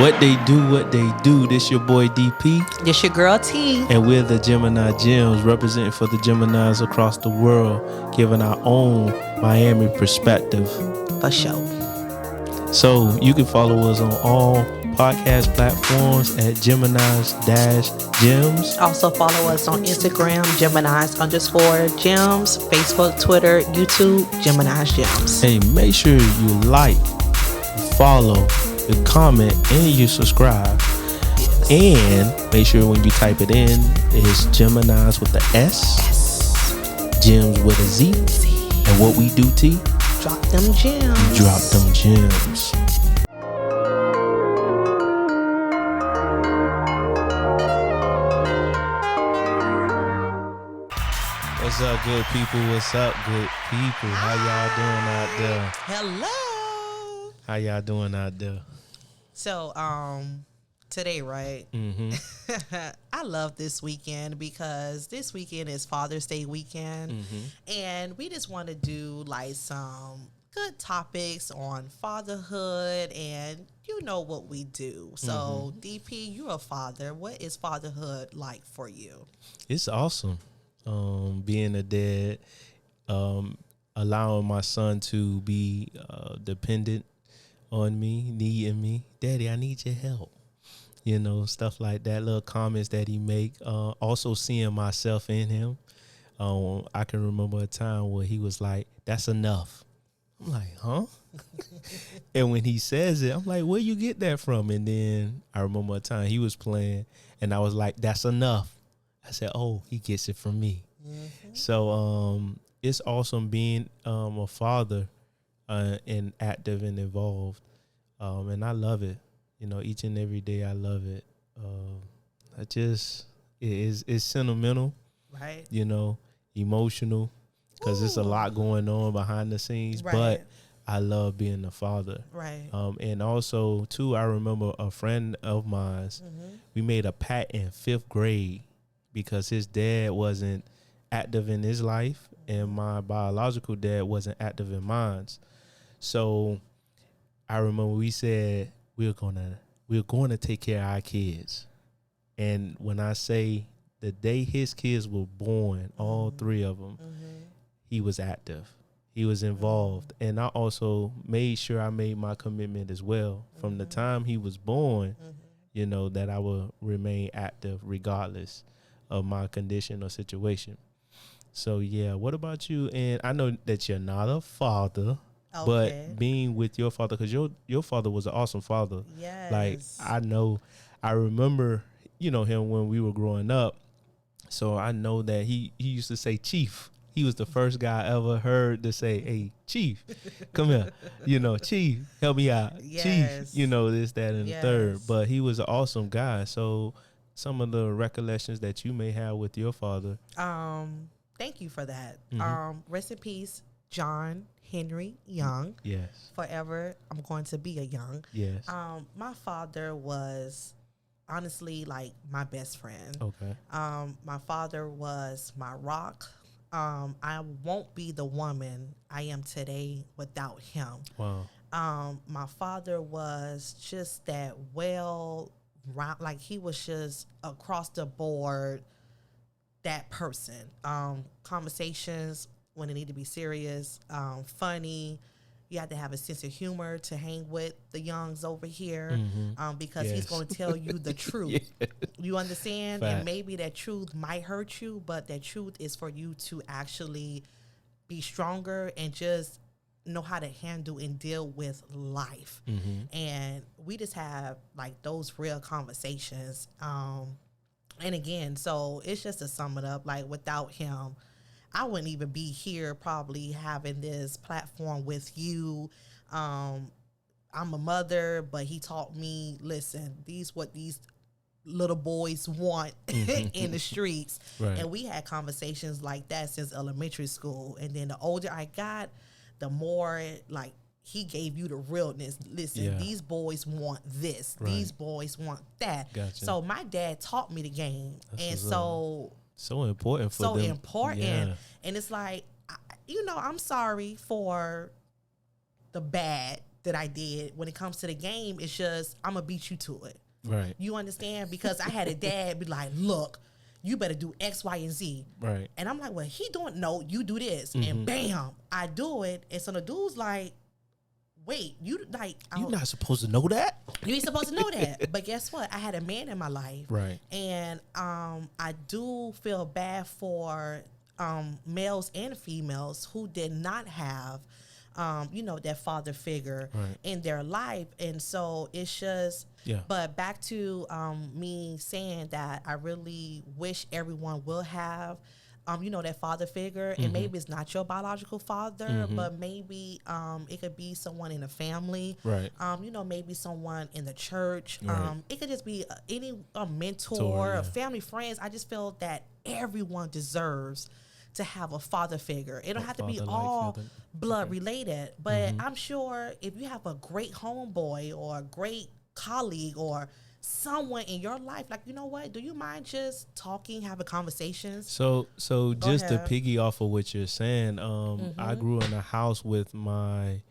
What they do. This your boy DP. This your girl T. And we're the Geminis Gemz, representing for the Geminis across the world, giving our own Miami perspective. For sure. So you can follow us on all podcast platforms at Geminis Gemz. Also follow us on Instagram, Geminis_Gems, Facebook, Twitter, YouTube, Geminis Gemz. Hey, make sure you like, follow, you comment, and you subscribe. Yes. And make sure when you type it in, it's Geminis with the S, Gems with a Z. And what we do, T? Drop them gems. Drop them gems. What's up, good people? What's up, good people? How y'all doing out there? Hello. How y'all doing out there? So, today, right? Mm-hmm. I love this weekend because this weekend is Father's Day weekend. Mm-hmm. And we just want to do like some good topics on fatherhood, and you know what we do. So, DP, you're a father. What is fatherhood like for you? It's awesome. Being a dad, allowing my son to be dependent on me, needing me. Daddy, I need your help. You know, stuff like that, little comments that he make. Also seeing myself in him. I can remember a time where he was like, that's enough. I'm like, huh? And when he says it, I'm like, where you get that from? And then I remember a time he was playing and I was like, that's enough. I said, oh, he gets it from me. Mm-hmm. So it's awesome being a father and active and involved. And I love it. You know, each and every day I love it. It's sentimental. Right. You know, emotional. Because it's a lot going on behind the scenes. Right. But I love being a father. Right. And also, too, I remember a friend of mine, we made a pact in 5th grade because his dad wasn't active in his life and my biological dad wasn't active in mine. So I remember we said we're gonna take care of our kids. And when I say the day his kids were born, all 3 of them, he was active. He was involved. And I also made sure I made my commitment as well. From the time he was born, you know, that I will remain active regardless of my condition or situation. So, yeah, what about you? And I know that you're not a father, but being with your father, because your father was an awesome father. Yes. Like, I remember, you know, him when we were growing up. So I know that he used to say chief. He was the first guy I ever heard to say, hey, chief, come here. You know, chief, help me out. Yes. Chief, you know, this, that, and the third. But he was an awesome guy. So some of the recollections that you may have with your father. Thank you for that. Rest in peace, John Henry Young. Yes. Forever, I'm going to be a Young. Yes. My father was honestly like my best friend. Okay. My father was my rock. I won't be the woman I am today without him. Wow. My father was just that like he was just across the board, that person. Conversations when it need to be serious, funny. You have to have a sense of humor to hang with the Youngs over here, because he's going to tell you the truth. You understand? Fact. And maybe that truth might hurt you, but that truth is for you to actually be stronger and just know how to handle and deal with life. And we just have like those real conversations. And again, so it's just to sum it up, like without him, I wouldn't even be here probably having this platform with you. I'm a mother, but he taught me, listen, what these little boys want in the streets. Right. And we had conversations like that since elementary school. And then the older I got, the more like he gave you the realness. Listen, these boys want this. Right. These boys want that. Gotcha. So my dad taught me the game. That's So important for them. So important. Yeah. And it's like, I'm sorry for the bad that I did. When it comes to the game, it's just I'm gonna beat you to it. Right. You understand? Because I had a dad be like, look, you better do X, Y, and Z. Right. And I'm like, well, he don't know. You do this. And bam, I do it. And so the dude's like, wait, you like... You're not supposed to know that? You ain't supposed to know that. But guess what? I had a man in my life. Right. And I do feel bad for males and females who did not have, that father figure in their life. And so it's just... Yeah. But back to me saying that I really wish everyone will have, that father figure. And maybe it's not your biological father, but maybe it could be someone in the family. Right. Maybe someone in the church. Right. It could just be a mentor, a family, friends. I just feel that everyone deserves to have a father figure. It don't have to be all blood related, but I'm sure if you have a great homeboy or a great colleague or someone in your life, like, you know what, do you mind just talking, having conversations? So just to piggy off of what you're saying, I grew in a house with my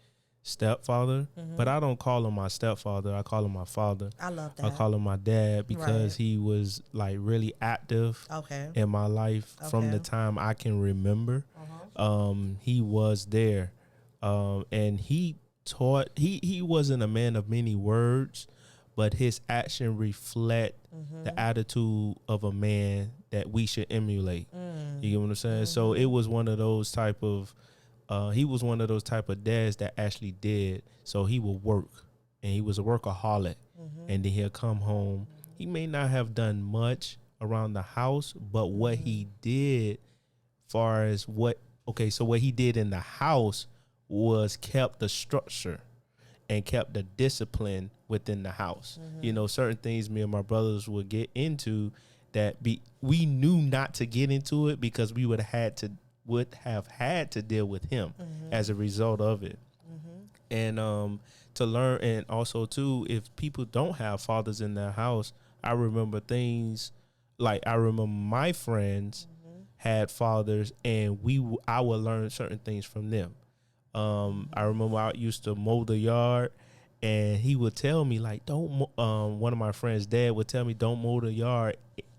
stepfather, but I don't call him my stepfather. I call him my father. I love that. I call him my dad because he was like really active in my life from the time I can remember. He was there, and he taught. He wasn't a man of many words, but his action reflect the attitude of a man that we should emulate. You get what I'm saying? So it was one of those type of, he was one of those type of dads that actually did. So he would work, and he was a workaholic, and then he'll come home. He may not have done much around the house, but what he did, far as what he did in the house was kept the structure and kept the discipline within the house. Certain things me and my brothers would get into that we knew not to get into it because we would have had to deal with him as a result of it. And to learn, and also too, if people don't have fathers in their house, I remember things like my friends had fathers, and I would learn certain things from them. I remember I used to mow the yard, and he would tell me like, don't. One of my friends' dad would tell me, don't mow the yard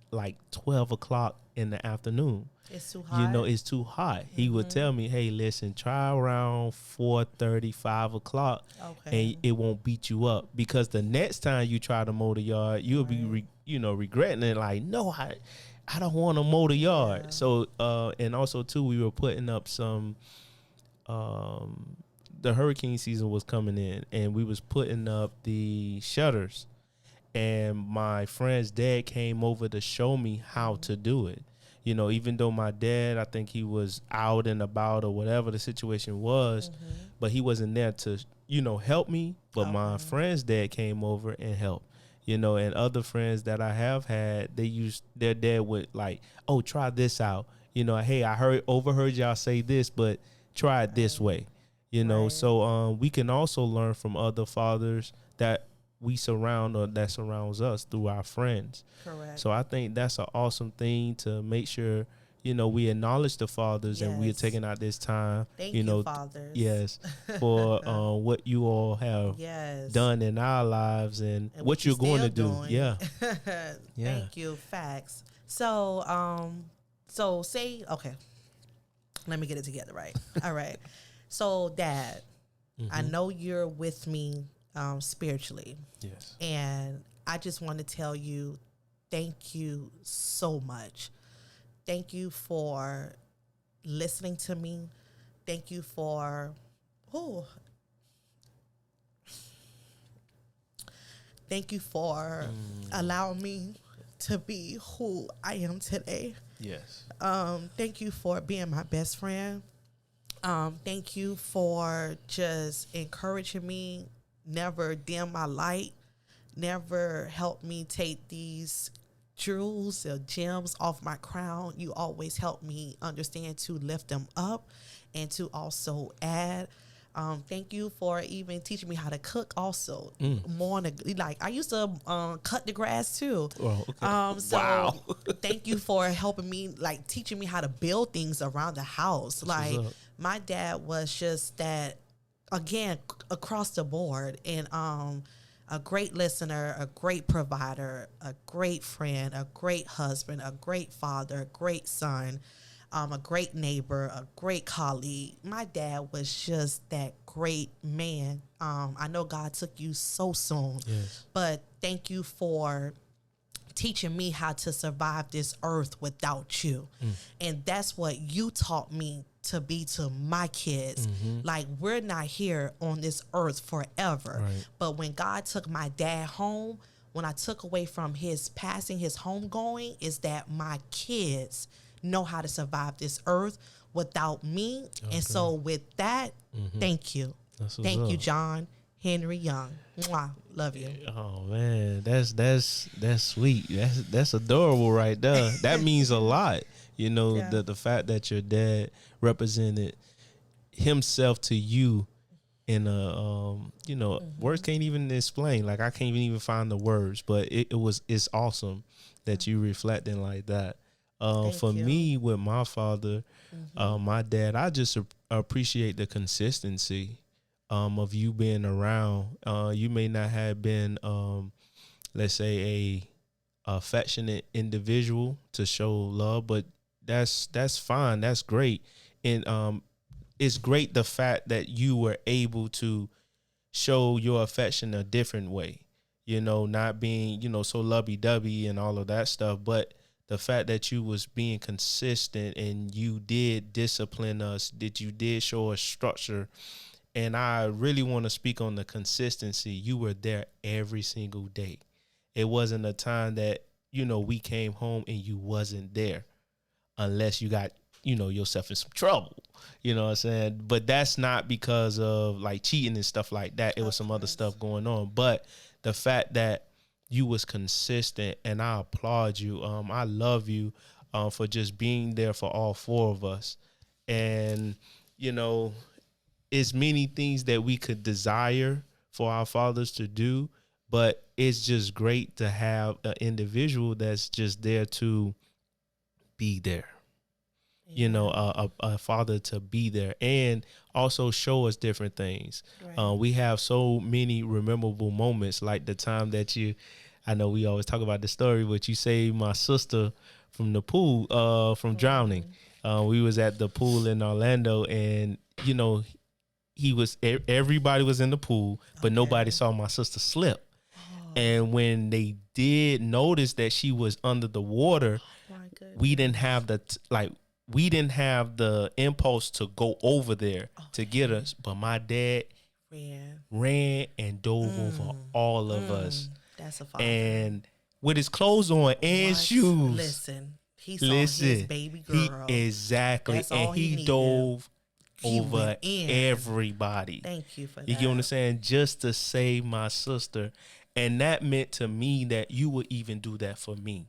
like 12 o'clock in the afternoon. It's too hot. It's too hot. He would tell me, hey, listen, try around 4:30, 5 o'clock, and it won't beat you up, because the next time you try to mow the yard, you'll be regretting it. Like, no, I don't want to mow the yard. Yeah. So and also too, we were putting up some. The hurricane season was coming in, and we was putting up the shutters, and my friend's dad came over to show me how to do it. Even though my dad, I think he was out and about or whatever the situation was, but he wasn't there to, help me. But my friend's dad came over and helped. And other friends that I have had, their dad would like, oh, try this out. Hey, I overheard y'all say this, but try it this way, So we can also learn from other fathers that we surround or that surrounds us through our friends. Correct. So I think that's an awesome thing to make sure, we acknowledge the fathers, and we are taking out this time. Thank you, fathers. Yes, for what you all have done in our lives and what you're going to do. Doing. Yeah. Thank you. Facts. So, okay. Let me get it together, right? All right. So, Dad, I know you're with me spiritually. Yes. And I just want to tell you, thank you so much. Thank you for listening to me. Thank you for, thank you for allowing me to be who I am today. Yes. Thank you for being my best friend. Thank you for just encouraging me, never dim my light, never help me take these jewels or gems off my crown. You always help me understand to lift them up and to also add. Thank you for even teaching me how to cook also. I used to cut the grass too. Oh, okay. Wow. Thank you for helping me, like teaching me how to build things around the house. Like my dad was just that again, across the board. And a great listener, a great provider, a great friend, a great husband, a great father, a great son, a great neighbor, a great colleague. My dad was just that great man. I know God took you so soon, Yes. but thank you for teaching me how to survive this earth without you. And that's what you taught me to be to my kids. Like, we're not here on this earth forever. Right. But when God took my dad home, when I took away from his passing, his homegoing, is that my kids know how to survive this earth without me. Okay. And so with that, thank you. That's what's Thank you, up. John Henry Young. Mwah. Love you. Oh man, that's sweet. That's adorable right there. That means a lot. You know, Yeah. the fact that your dad represented himself to you in a you know, words can't even explain. Like, I can't even find the words, but it's awesome that you reflecting like that. For you. me, with my father, my dad, I just appreciate the consistency of you being around. You may not have been, let's say, a affectionate individual to show love, but that's fine. That's great. And it's great the fact that you were able to show your affection a different way, you know, not being, you know, so lovey-dovey and all of that stuff, but the fact that you was being consistent and you did discipline us, that you did show us structure. And I really want to speak on the consistency. You were there every single day. It wasn't a time that, you know, we came home and you wasn't there, unless you got, you know, yourself in some trouble. You know what I'm saying? But that's not because of like cheating and stuff like that. It was some other stuff going on. But the fact that you was consistent, and I applaud you. I love you for just being there for all four of us. And, you know, it's many things that we could desire for our fathers to do, but it's just great to have an individual that's just there to be there. You know, a father to be there and also show us different things. Right. We have so many memorable moments, like the time that I know we always talk about the story, but you saved my sister from the pool, from drowning. We was at the pool in Orlando, and, you know, everybody was in the pool, but nobody saw my sister slip. And when they did notice that she was under the water, we didn't have the impulse to go over there to get us, but my dad ran and dove over all of us. That's a father. And with his clothes on and shoes. Listen, he saw his baby girl. Exactly. That's and all he dove over went in. everybody. Thank you for that. You get what I'm saying? Just to save my sister. And that meant to me that you would even do that for me.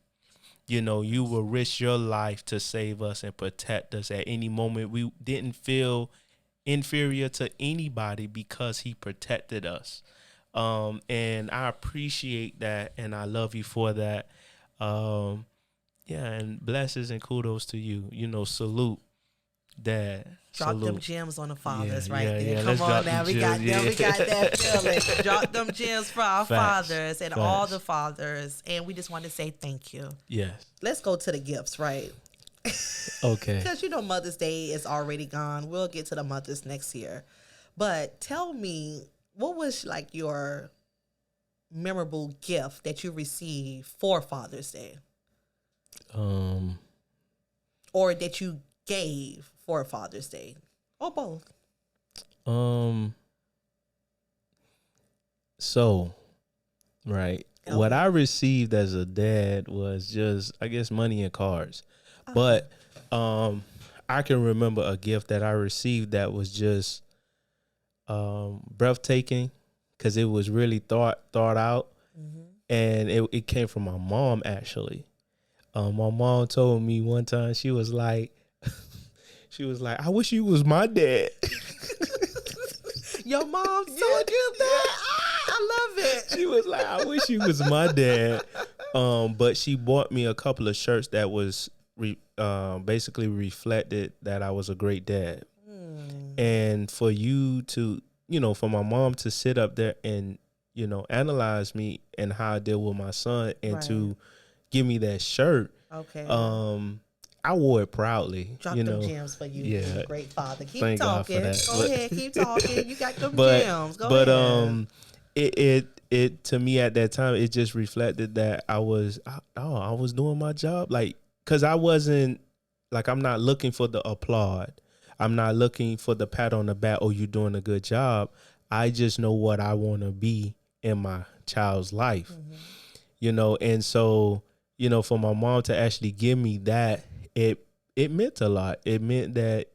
You know, you will risk your life to save us and protect us at any moment. We didn't feel inferior to anybody because he protected us. And I appreciate that, and I love you for that. Yeah, and blessings and kudos to you. You know, salute, Dad. Drop salute. them gems on the fathers Yeah, right yeah, there. yeah. Come Let's on drop now. them We got gems, we got that feeling. Drop them gems for our Facts. fathers and Facts. all the fathers. And we just want to say thank you. Yes. Let's go to the gifts, right? Okay. Because, you know, Mother's Day is already gone. We'll get to the mothers next year. But tell me, what was like your memorable gift that you received for Father's Day? Or that you gave for Father's Day? Or both? So, right. Okay. What I received as a dad was just, I guess, money and cars. But I can remember a gift that I received that was just breathtaking, because it was really thought out. And it came from my mom, actually. My mom told me one time, she was like, I wish you was my dad. Your mom told you that? I love it. She was like, I wish you was my dad. But she bought me a couple of shirts that was basically reflected that I was a great dad. And for you to, for my mom to sit up there and, analyze me and how I deal with my son and to give me that shirt. Okay. I wore it proudly. Drop them gems for you. Yeah. Great father. Keep Thank talking. God for that. Go ahead. Keep talking. You got them gems. Go ahead. It to me at that time, it just reflected that I was doing my job. Like, cause I wasn't like, I'm not looking for the applaud. I'm not looking for the pat on the back. Oh, you're doing a good job. I just know what I want to be in my child's life, and so, for my mom to actually give me that, it meant a lot. It meant that,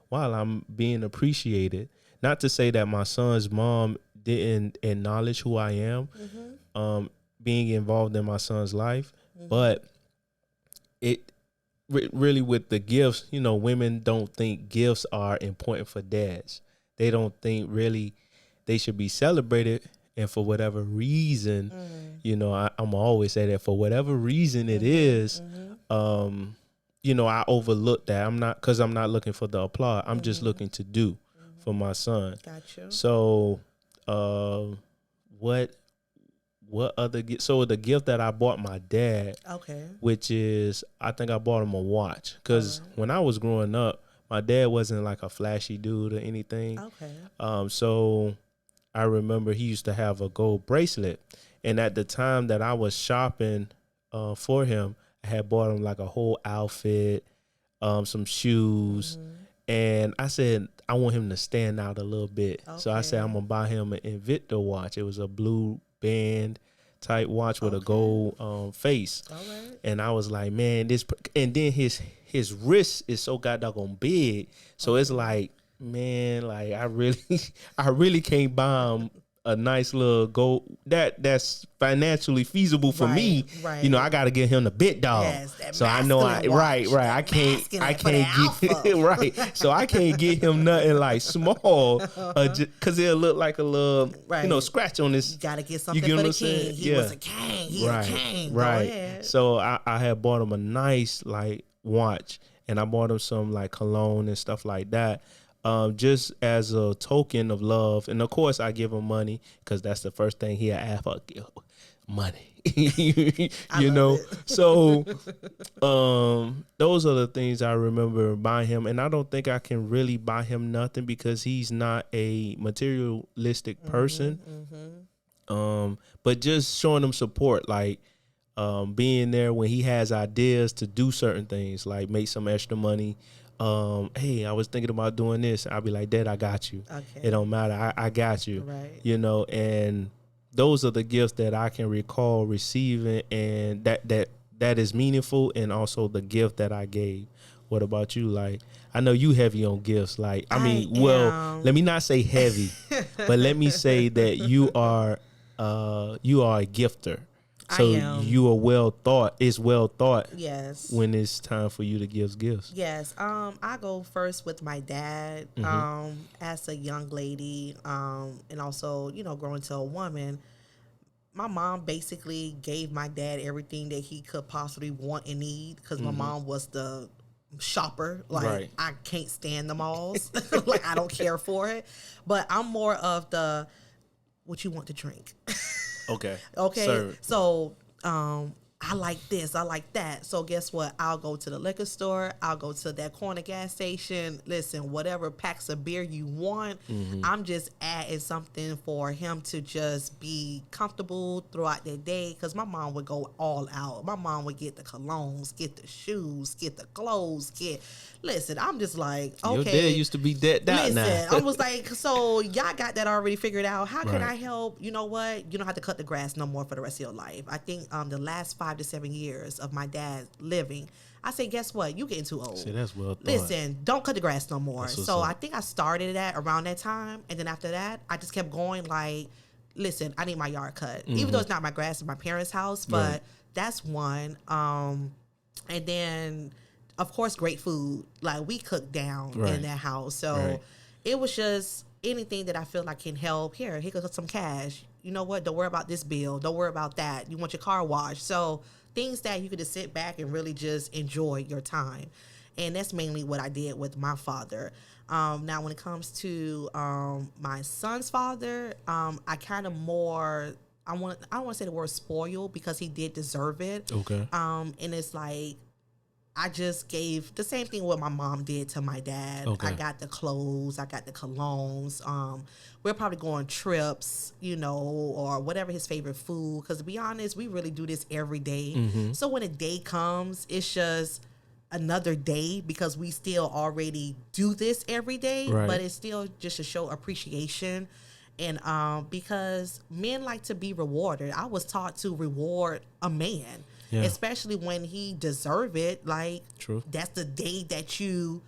while I'm being appreciated, not to say that my son's mom didn't acknowledge who I am, being involved in my son's life, but it really with the gifts, women don't think gifts are important for dads. They don't think really they should be celebrated. And for whatever reason, I'm always say that for whatever reason it is, I overlook that. I'm not looking for the applause. I'm just looking to do for my son. Gotcha. So, what other gift? So the gift that I bought my dad, which is, I think I bought him a watch, because when I was growing up, my dad wasn't like a flashy dude or anything. So I remember he used to have a gold bracelet, and at the time that I was shopping for him, I had bought him like a whole outfit, some shoes, and I said I want him to stand out a little bit. So I said I'm gonna buy him an Invicta watch. It was a blue band type watch with a gold face. And I was like, man, and then his wrist is so goddamn big, so it's like, man, like I really can't buy him a nice little gold that's financially feasible for me. I got to get him the bit dog. So I know I can't get right. So I can't get him nothing like small, because it'll look like a little scratch on this. You got to get something for the king. He was a king. He's a king. Right. So I had bought him a nice like watch, and I bought him some like cologne and stuff like that. Just as a token of love. And of course I give him money, because that's the first thing he'll ask for, money. So those are the things I remember buying him. And I don't think I can really buy him nothing, because he's not a materialistic person. But just showing him support, like being there when he has ideas to do certain things, like make some extra money. Hey, I was thinking about doing this. I'll be like, Dad, I got you. It don't matter. I got you. And those are the gifts that I can recall receiving, and that is meaningful, and also the gift that I gave. What about you? Like, I know you heavy on gifts. Like, let me not say heavy, but let me say that you are a gifter. So you are well thought. It's well thought. Yes. When it's time for you to give gifts. Yes. I go first with my dad. As a young lady, and also, growing to a woman. My mom basically gave my dad everything that he could possibly want and need, because my mom was the shopper. Like, I can't stand the malls. Like, I don't care for it. But I'm more of the, what you want to drink. Okay. Sir. So, I like this, I like that. So guess what? I'll go to the liquor store. I'll go to that corner gas station. Listen, whatever packs of beer you want, I'm just adding something for him to just be comfortable throughout the day. Because my mom would go all out. My mom would get the colognes, get the shoes, get the clothes, Listen, I'm just like, okay. Your dad used to be dead now. Listen, I was like, so y'all got that already figured out. How can I help? You know what? You don't have to cut the grass no more for the rest of your life. I think the last 5 to 7 years of my dad living, I say, guess what? You getting too old. See, that's well thought. Listen, don't cut the grass no more. So I think I started that around that time. And then after that, I just kept going like, listen, I need my yard cut. Even though it's not my grass, it's my parents' house. But that's one. And then, of course, great food. Like, we cook down in that house. So it was just anything that I feel like can help. Here goes some cash. You know what? Don't worry about this bill. Don't worry about that. You want your car washed. So things that you could just sit back and really just enjoy your time. And that's mainly what I did with my father. Now, when it comes to my son's father, I kind of more, I don't want to say the word spoiled because he did deserve it. Okay. And it's like, I just gave the same thing what my mom did to my dad. Okay. I got the clothes, I got the colognes. We're probably going trips, you know, or whatever his favorite food. Because to be honest, we really do this every day. Mm-hmm. So when a day comes, it's just another day because we still already do this every day. Right. But it's still just to show appreciation. And because men like to be rewarded. I was taught to reward a man. Yeah. Especially when he deserve it. Like, true. That's the day that you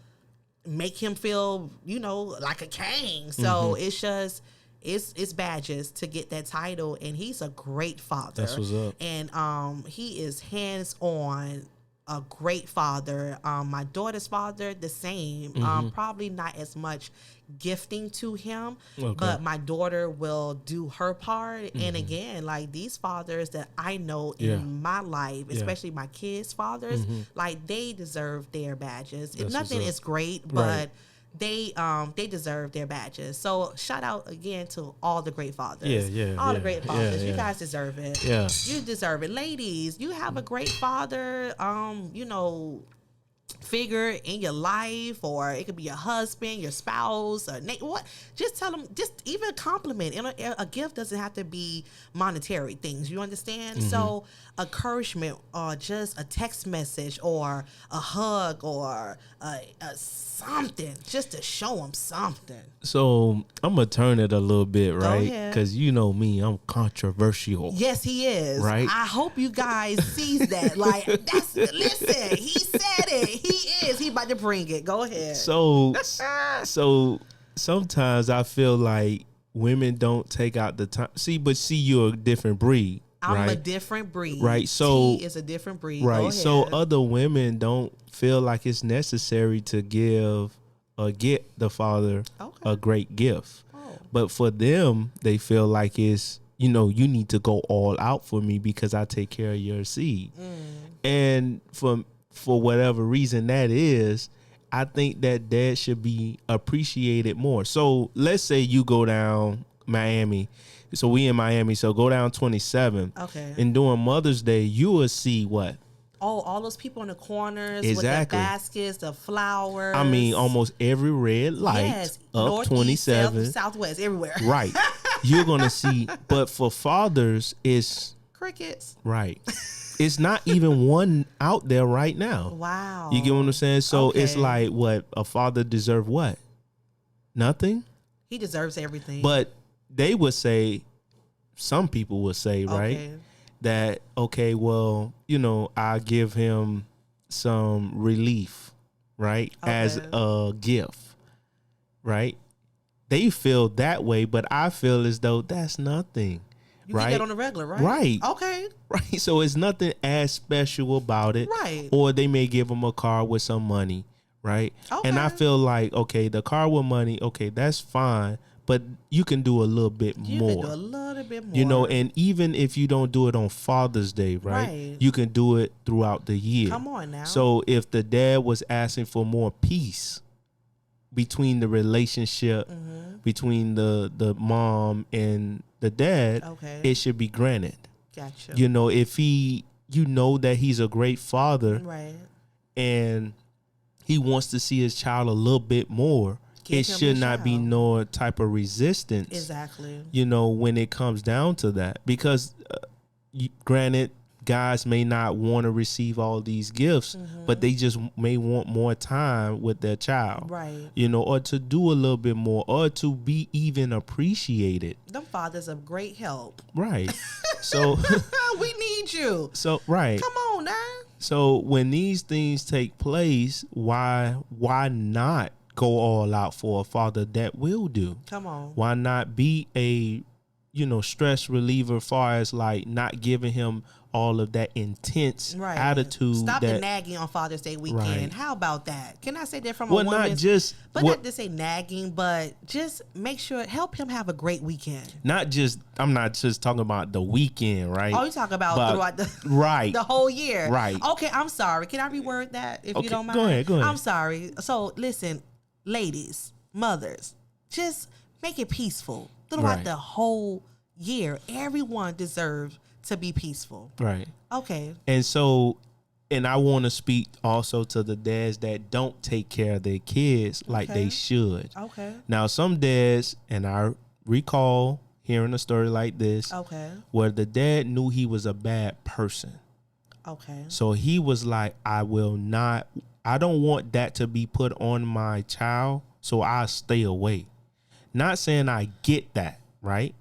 make him feel, you know, like a king. So it's just, it's badges to get that title. And he's a great father. That's what's up. And he is hands-on, a great father. My daughter's father, the same. Probably not as much gifting to him, but my daughter will do her part. And again, like these fathers that I know in my life, especially my kids' fathers, like they deserve their badges. If nothing is great, but they deserve their badges. So shout out again to all the great fathers. All the great fathers. You guys deserve it. You deserve it. Ladies, you have a great father, you know, figure in your life, or it could be your husband, your spouse, or what. Just tell them, just even compliment. And a gift doesn't have to be monetary things. You understand? So encouragement, or just a text message, or a hug, or a something, just to show them something. So I'm gonna turn it a little bit, right? Because you know me, I'm controversial. Yes, he is. Right. I hope you guys sees that. Like, listen, he said it. He is. He about to bring it. Go ahead. So sometimes I feel like women don't take out the time. See, you're a different breed. I'm a different breed. Right. So T is a different breed. Right. So other women don't feel like it's necessary to give or get the father a great gift. But for them, they feel like it's, you know, you need to go all out for me because I take care of your seed. And for whatever reason that is, I think that dad should be appreciated more. So let's say you go down Miami. So we in Miami. So go down 27. Okay. And during Mother's Day, you will see what? Oh, all those people in the corners with the baskets, the flowers. I mean, almost every red light up North, 27. East, Southwest, everywhere. Right. You're going to see. But for fathers, it's crickets. Right. It's not even one out there right now. Wow. You get what I'm saying? So it's like, what? A father deserve what? Nothing? He deserves everything. But they would say, some people would say, right? That, well, you know, I give him some relief, right? As a gift, right? They feel that way, but I feel as though that's nothing. You get that on the regular, right? Right. Okay. Right. So it's nothing as special about it. Right. Or they may give them a car with some money, right? Okay. And I feel like, the car with money, that's fine. But you can do a little bit more. You can do a little bit more. You know, and even if you don't do it on Father's Day, right? You can do it throughout the year. Come on now. So if the dad was asking for more peace between the relationship, between the mom and the dad, it should be granted. Gotcha. You know, if you know that he's a great father, right, and he wants to see his child a little bit more, it should not be no type of resistance. Exactly. You know, when it comes down to that, because granted, guys may not want to receive all these gifts, but they just may want more time with their child. Right. You know, or to do a little bit more, or to be even appreciated. Them fathers are great help. Right. So we need you. So right. Come on now. So when these things take place, why not go all out for a father that will do? Come on. Why not be a, stress reliever, far as like not giving him all of that intense attitude. Stop the nagging on Father's Day weekend. Right. How about that? Can I say that from a Well, woman? not just, not to say nagging, but just make sure, help him have a great weekend. Not just, I'm not just talking about the weekend, right? Oh, you talking about throughout the the whole year, right? Okay, I'm sorry. Can I reword that if you don't mind? Go ahead. I'm sorry. So listen, ladies, mothers, just make it peaceful throughout the whole year. Everyone deserves to be peaceful. Right. Okay. And so, and I want to speak also to the dads that don't take care of their kids like they should. Okay. Now, some dads, and I recall hearing a story like this, where the dad knew he was a bad person. Okay. So he was like, I don't want that to be put on my child, so I stay away. Not saying I get that, right?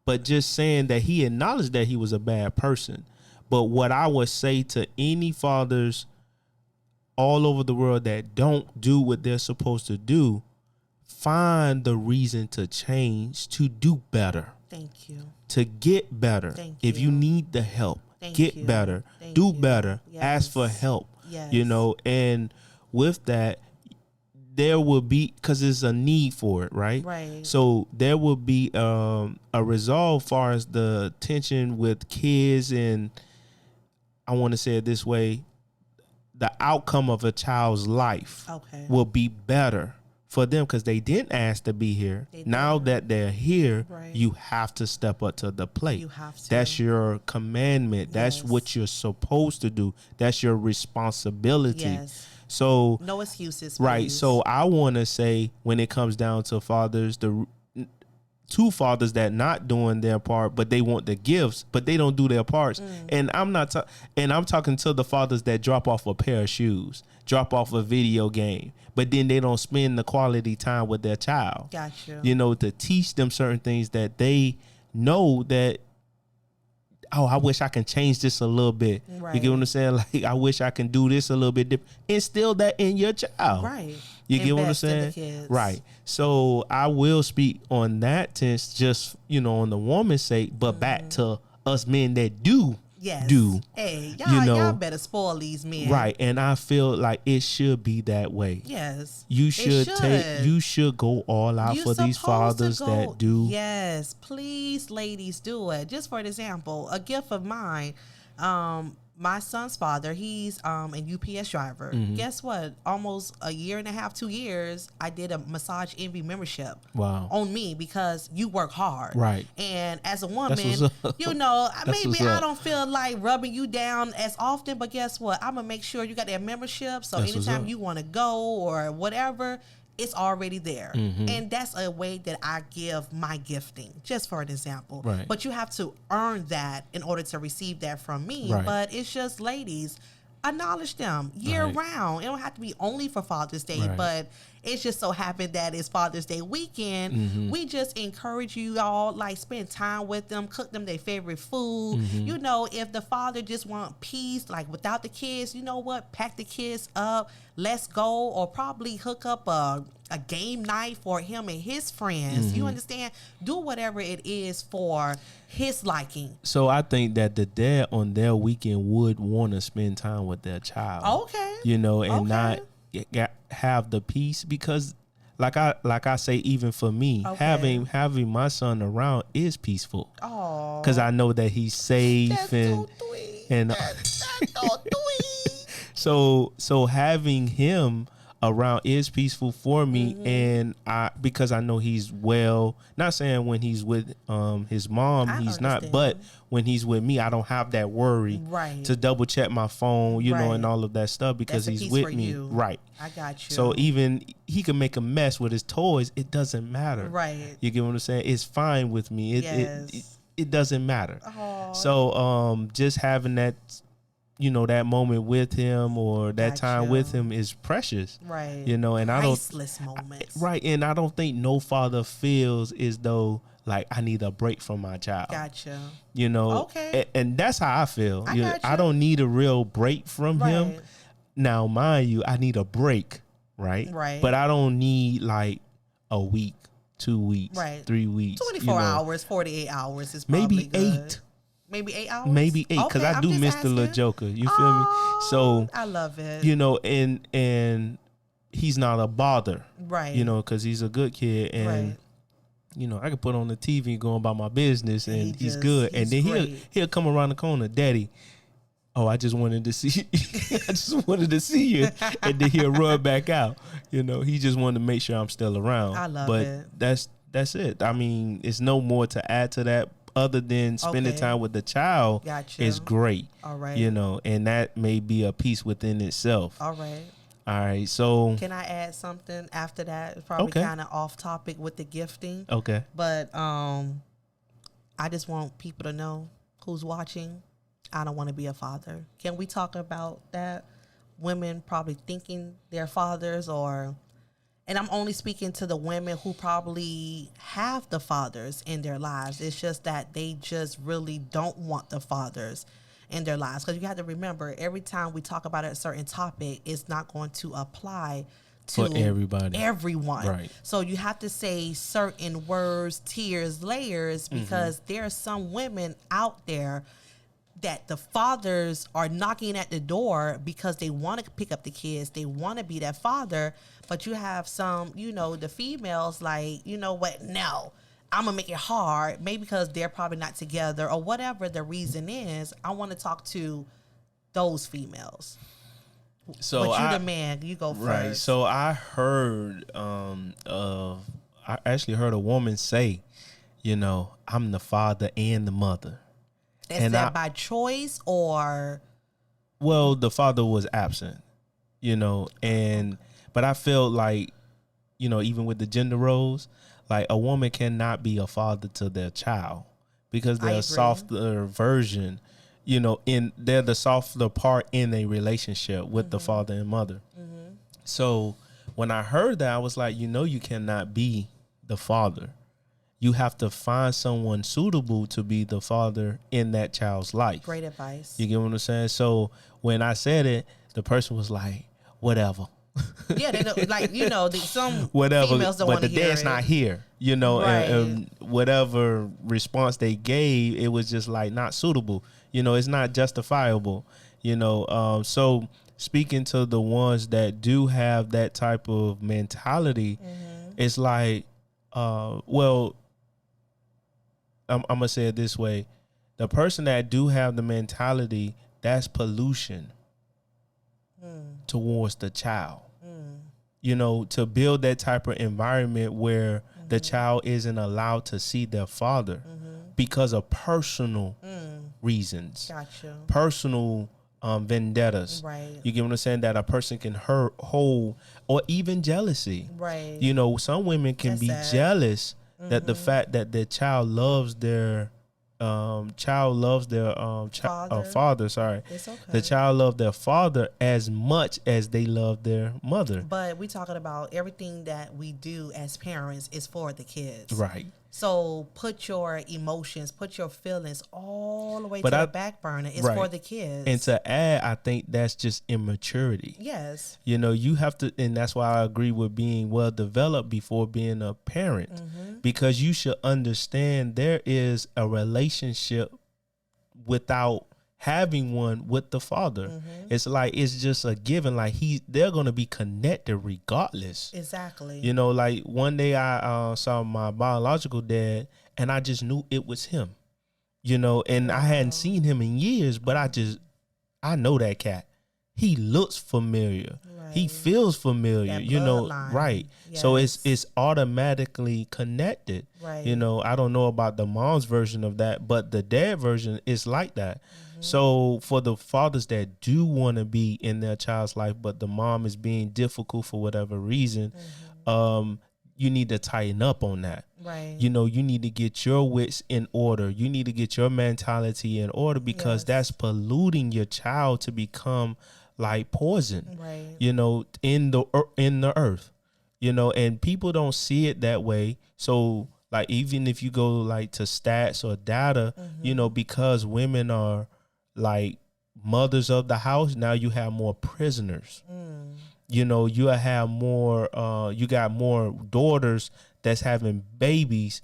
But just saying that he acknowledged that he was a bad person. But what I would say to any fathers all over the world that don't do what they're supposed to do, find the reason to change, to do better. Thank you. To get better. If you need the help, get better, do better, ask for help. Yes. You know, and with that, there will be, because there's a need for it, right? Right. So there will be a resolve as far as the tension with kids, and I want to say it this way, the outcome of a child's life will be better for them because they didn't ask to be here. Now that they're here, you have to step up to the plate. You have to. That's your commandment. Yes. That's what you're supposed to do. That's your responsibility. Yes. So no excuses, right? please. So I want to say, when it comes down to fathers, the two fathers that not doing their part, but they want the gifts, but they don't do their parts. And I'm not, and I'm talking to the fathers that drop off a pair of shoes, drop off a video game, but then they don't spend the quality time with their child. Gotcha. You know, to teach them certain things that they know that, oh, I wish I can change this a little bit. Right. You get what I'm saying? Like, I wish I can do this a little bit different. Instill that in your child. Right. You get what I'm saying? Right. So I will speak on that tense, just, you know, on the woman's sake, but back to us men that do. Hey, y'all better spoil these men. Right. And I feel like it should be that way. Yes. You should go all out for these fathers that do. Yes. Please, ladies, do it. Just for an example, a gift of mine, my son's father, he's an UPS driver. Guess what? Almost a year and a half, 2 years, I did a Massage Envy membership on me because you work hard. Right. And as a woman, you know, maybe I don't feel like rubbing you down as often, but guess what? I'm going to make sure you got that membership. So anytime you want to go or whatever, it's already there. And that's a way that I give my gifting, just for an example. Right. But you have to earn that in order to receive that from me. Right. But it's just, ladies, acknowledge them year round. It don't have to be only for Father's Day, but it's just so happened that it's Father's Day weekend. We just encourage you all, like, spend time with them, cook them their favorite food. You know, if the father just want peace, like without the kids, you know what? Pack the kids up, let's go, or probably hook up a game night for him and his friends. You understand? Do whatever it is for his liking. So I think that the dad on their weekend would want to spend time with their child. Okay. You know, and not have the peace, because like I say, even for me, having my son around is peaceful. Oh. Because I know that he's safe. That's so so having him around is peaceful for me, and because I know he's well. Not saying when he's with his mom, he's not, but when he's with me, I don't have that worry to double check my phone, you know, and all of that stuff, because he's with me. Right. I got you. So even he can make a mess with his toys, it doesn't matter. Right. You get what I'm saying? It's fine with me. It doesn't matter. Oh. So just having that, you know, that moment with him or that time with him is precious. Right. You know, and priceless moments. Right. And I don't think no father feels as though, like, I need a break from my child. Gotcha. You know, and that's how I feel. I don't need a real break from him. Now, mind you, I need a break, right? Right. But I don't need like a week, 2 weeks, 3 weeks. 24 hours, 48 hours is probably maybe good. 8. Maybe 8 hours? Maybe 8, because Okay, I I'm do just miss the little asking. joker. You feel me? So, I love it. you know, and he's not a bother, Right. you know, because he's a good kid. And, Right. you know, I can put on the TV going about my business, and he's good. And then great. he'll come around the corner, Daddy, oh, I just wanted to see you. I just wanted to see you. And then he'll run back out. You know, he just wanted to make sure I'm still around. I love but it. That's it. I mean, it's no more to add to that other than spending time with the child. Gotcha. Is great. All right. You know, and that may be a piece within itself. All right. All right. So can I add something after that? It's probably kind of off topic with the gifting. Okay. But I just want people to know who's watching. I don't want to be a father. Can we talk about that? Women probably thinking they're fathers, and I'm only speaking to the women who probably have the fathers in their lives. It's just that they just really don't want the fathers in their lives. Because you have to remember, every time we talk about a certain topic, it's not going to apply to everyone. Right. So you have to say certain words, tiers, layers, because there are some women out there that the fathers are knocking at the door because they want to pick up the kids. They want to be that father. But you have some, you know, the females like, you know what, no, I'm going to make it hard. Maybe because they're probably not together or whatever the reason is. I want to talk to those females. So but you the man, you go first. Right. So I heard, I actually heard a woman say, you know, I'm the father and the mother. Is that by choice or? Well, the father was absent, you know, but I felt like, you know, even with the gender roles, like a woman cannot be a father to their child because they're a softer version, you know, they're the softer part in a relationship with the father and mother. So when I heard that, I was like, you know, you cannot be the father. You have to find someone suitable to be the father in that child's life. Great advice. You get what I'm saying? So when I said it, the person was like, whatever. Yeah, they don't, like, you know, some whatever, females don't want to hear it. But the dad's not here, you know, right. and whatever response they gave, it was just like not suitable. You know, it's not justifiable, you know. So speaking to the ones that do have that type of mentality, it's like, well, I'm going to say it this way. The person that do have the mentality, that's pollution towards the child. You know, to build that type of environment where the child isn't allowed to see their father because of personal reasons. Gotcha. Personal vendettas. Right. You get what I'm saying? That a person can hold, or even jealousy. Right. You know, some women can be jealous that the fact that their child loves their father. Sorry, it's okay. The child loves their father as much as they love their mother. But we talking about everything that we do as parents is for the kids, right? So put your emotions, put your feelings all the way to the back burner. It's for the kids. And to add, I think that's just immaturity. Yes. You know, you have to, and that's why I agree with being well developed before being a parent, because you should understand there is a relationship without having one with the father. It's like, it's just a given. Like they're going to be connected regardless. Exactly. You know, like one day I saw my biological dad and I just knew it was him, you know, and I hadn't seen him in years, but I know that cat. He looks familiar. Right. He feels familiar, you know, right. Yes. So it's automatically connected. Right. You know, I don't know about the mom's version of that, but the dad version is like that. So for the fathers that do want to be in their child's life, but the mom is being difficult for whatever reason, you need to tighten up on that. Right. You know, you need to get your wits in order. You need to get your mentality in order, because that's polluting your child to become like poison. Right. You know, in the earth. You know, and people don't see it that way. So like, even if you go like to stats or data, you know, because women are like mothers of the house, now you have more prisoners. You know, you have more you got more daughters that's having babies,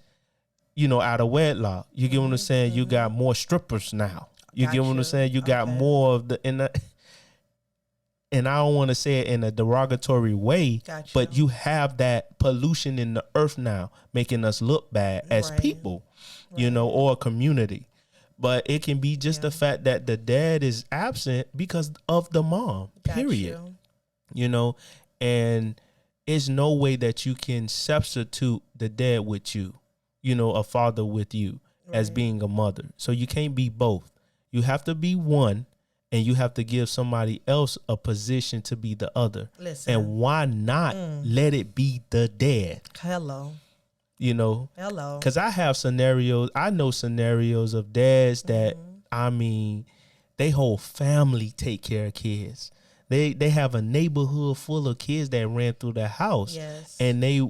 out of wedlock. You get what I'm saying? You got more strippers now. You get what I'm saying? You got more of the and I don't want to say it in a derogatory way, but you have that pollution in the earth now, making us look bad as people, or a community. But it can be just the fact that the dad is absent because of the mom, period. And it's no way that you can substitute the dad with you, a father with you as being a mother. So you can't be both. You have to be one, and you have to give somebody else a position to be the other. Listen, and why not let it be the dad? Hello. Hello. Because I know scenarios of dads that, they whole family take care of kids. They have a neighborhood full of kids that ran through their house. Yes. And they,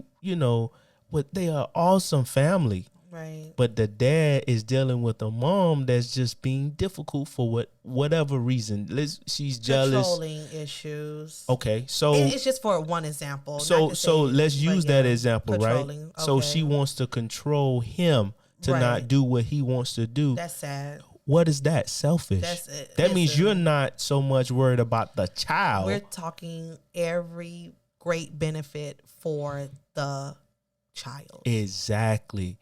they are awesome family. Right. But the dad is dealing with a mom that's just being difficult for whatever reason. She's jealous. Controlling issues. Okay, so it's just for one example. So let's use that example, right? Okay. So she wants to control him to not do what he wants to do. That's sad. What is that? Selfish. That means you're not so much worried about the child. We're talking every great benefit for the child. Exactly.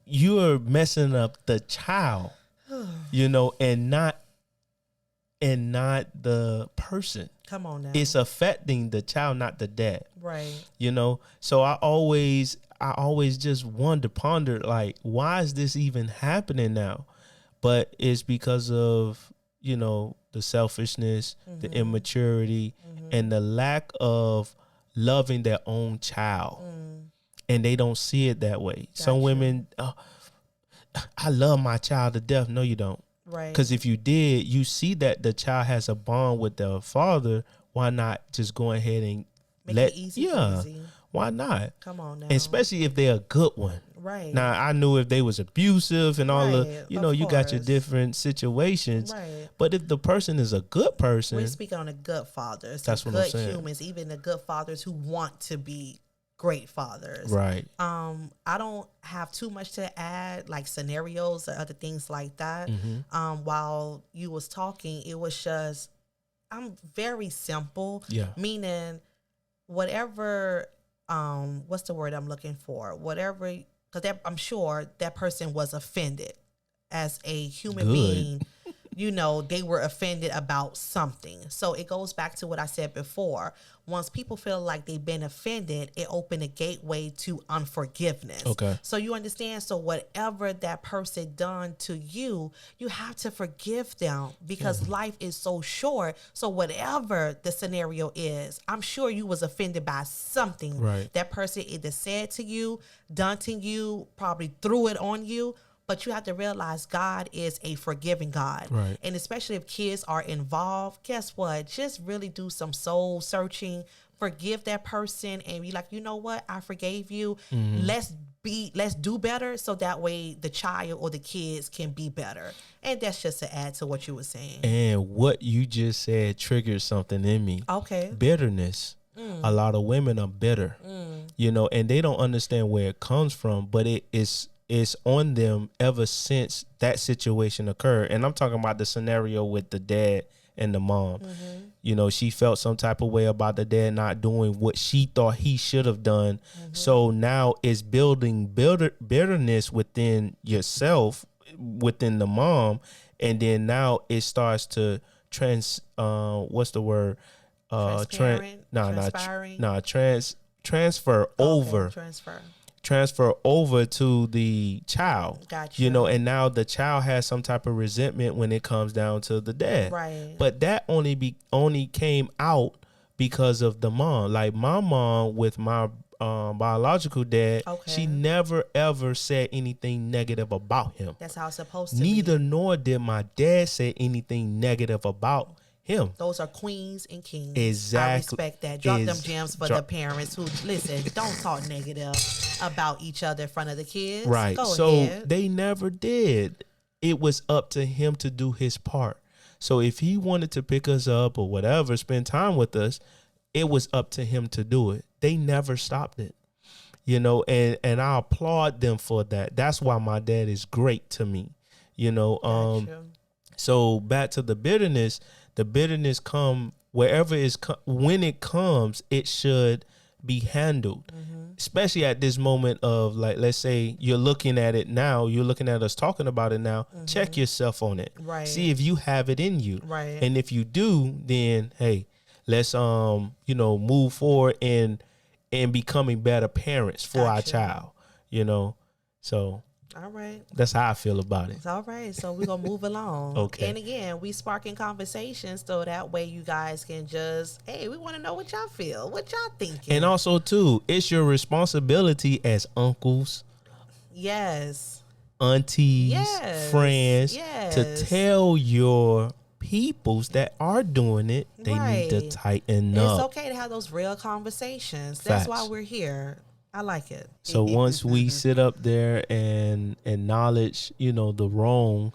You're messing up the child, and not the person. Come on now. It's affecting the child, not the dad. Right. So I always just ponder, like, why is this even happening now? But it's because of, the selfishness, the immaturity, and the lack of loving their own child. And they don't see it that way. Gotcha. Some women, I love my child to death. No, you don't. Right. Because if you did, you see that the child has a bond with their father. Why not just go ahead and make it easy? Yeah. Easy. Why not? Come on now. Especially if they're a good one. Right. Now, I knew if they was abusive and all you got your different situations. Right. But if the person is a good person. We're speaking on the good fathers. That's what I'm saying. Good humans, even the good fathers who want to be great fathers. Right. I don't have too much to add, like scenarios or other things like that. While you was talking, it was just, I'm very simple. Yeah. Meaning whatever, what's the word I'm looking for? Whatever, because I'm sure that person was offended as a human being. They were offended about something. So it goes back to what I said before. Once people feel like they've been offended, it opened a gateway to unforgiveness. Okay. So you understand? So whatever that person done to you, you have to forgive them because life is so short. So whatever the scenario is, I'm sure you was offended by something. Right. That person either said to you, done to you, probably threw it on you. But you have to realize God is a forgiving God. Right. And especially if kids are involved, guess what? Just really do some soul searching, forgive that person and be like, you know what? I forgave you. Let's do better so that way the child or the kids can be better. And that's just to add to what you were saying. And what you just said triggered something in me. Okay. Bitterness. A lot of women are bitter, and they don't understand where it comes from, but it's on them ever since that situation occurred. And I'm talking about the scenario with the dad and the mom. She felt some type of way about the dad not doing what she thought he should have done. So now it's building bitterness within yourself, within the mom. And then now it starts to transfer over to the child. Gotcha. And now the child has some type of resentment when it comes down to the dad. Right. But that only came out because of the mom. Like my mom with my biological dad, she never ever said anything negative about him. That's how it's supposed to be. Nor did my dad say anything negative about him. Those are queens and kings. Exactly. I respect that. Drop them gems for the parents who listen. Don't talk negative about each other in front of the kids. Right. Go so ahead. They never did. It was up to him to do his part. So if he wanted to pick us up or whatever, spend time with us, it was up to him to do it. They never stopped it. you know, and I applaud them for that. That's why my dad is great to me, you know. Gotcha. So back to the bitterness come wherever when it comes, it should be handled. Especially at this moment of, like, let's say you're looking at it now, you're looking at us talking about it now, check yourself on it. Right. See if you have it in you. Right. And if you do, then hey, let's you know, move forward in becoming better parents for our child, you know. So all right. That's how I feel about it. It's all right. So we're going to move along. Okay. And again, we sparking conversations so that way you guys can just, hey, we want to know what y'all feel, what y'all thinking. And also, too, it's your responsibility as uncles, yes, aunties, yes, friends, yes, to tell your peoples that are doing it, they need to tighten up. It's okay to have those real conversations. That's why we're here. I like it. So once we sit up there and acknowledge, you know, the wrong,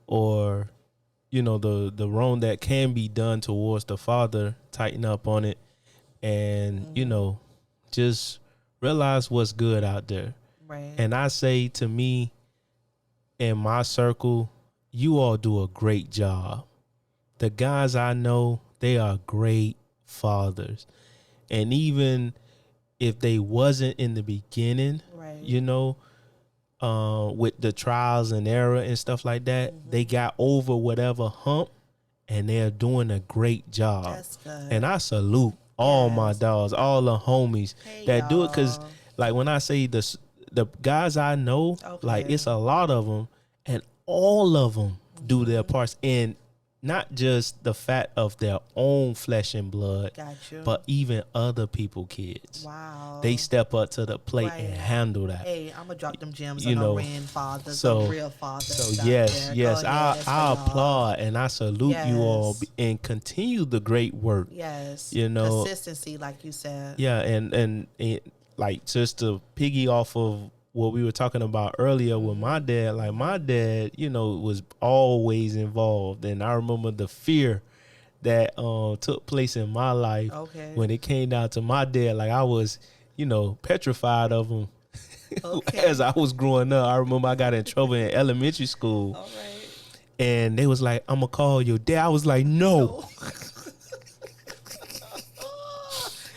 or, you know, the wrong that can be done towards the father, tighten up on it, and, you know, just realize what's good out there. Right. And I say, to me, in my circle, you all do a great job. The guys I know, they are great fathers. And even if they wasn't in the beginning, right, you know, with the trials and error and stuff like that, they got over whatever hump, and they're doing a great job. That's good. And I salute all my dogs, all the homies that do it, because, like, when I say the guys I know, like, it's a lot of them, and all of them do their parts, and not just the fact of their own flesh and blood, but even other people kids. Wow. They step up to the plate and handle that. Hey, I'm gonna drop them gems, you know, real fathers. So yes, I applaud and I salute you all, and continue the great work. Yes, you know, consistency, like you said. Yeah, and like, just to piggy off of what we were talking about earlier with my dad, like, my dad, you know, was always involved. And I remember the fear that took place in my life when it came down to my dad. Like, I was, you know, petrified of him as I was growing up. I remember I got in trouble in elementary school. All right. And they was like, I'm going to call your dad. I was like, no.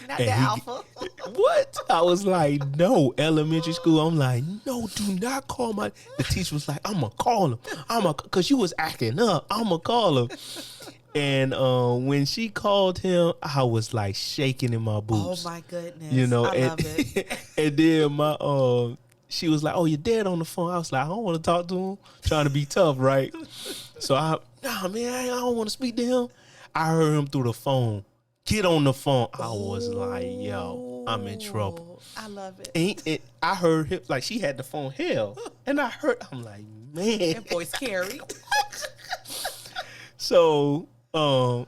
Not the alpha. What? I was like, no. Elementary school, I'm like, no, do not call my. The teacher was like, I'm gonna call him. Cause you was acting up. I'm gonna call him. And when she called him, I was like shaking in my boots. Oh my goodness! You know, I love it. And then she was like, oh, your dad on the phone. I was like, I don't want to talk to him. Trying to be tough, right? So I don't want to speak to him. I heard him through the phone. Get on the phone. I was like, yo, I'm in trouble. I love it. I heard him, like, she had the phone held. And I'm like, man. That voice carry. So I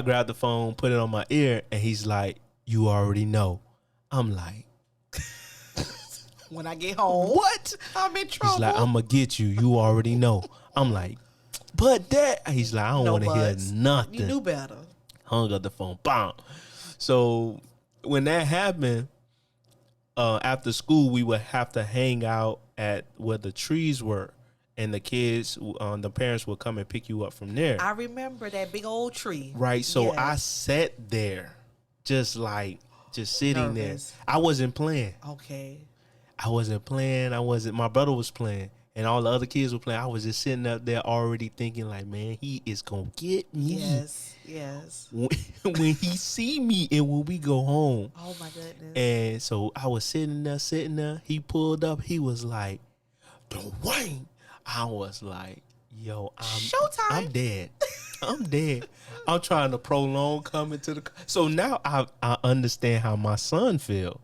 grabbed the phone, put it on my ear, and he's like, you already know. I'm like, when I get home, what? I'm in trouble. He's like, I'm going to get you. You already know. I'm like, but Dad. He's like, I don't want to hear nothing. You knew better. Hung up the phone. Bam. So when that happened, after school, we would have to hang out at where the trees were, and the kids, the parents would come and pick you up from there. I remember that big old tree. Right. So I sat there, just sitting there. I wasn't playing. Okay. I wasn't playing. My brother was playing. And all the other kids were playing. I was just sitting up there already thinking, like, man, he is going to get me. Yes. When he see me and when we go home. Oh, my goodness. And so I was sitting there. He pulled up. He was like, Dwayne. I was like, yo, showtime. I'm dead. I'm dead. I'm trying to prolong coming to the. So now I understand how my son feel.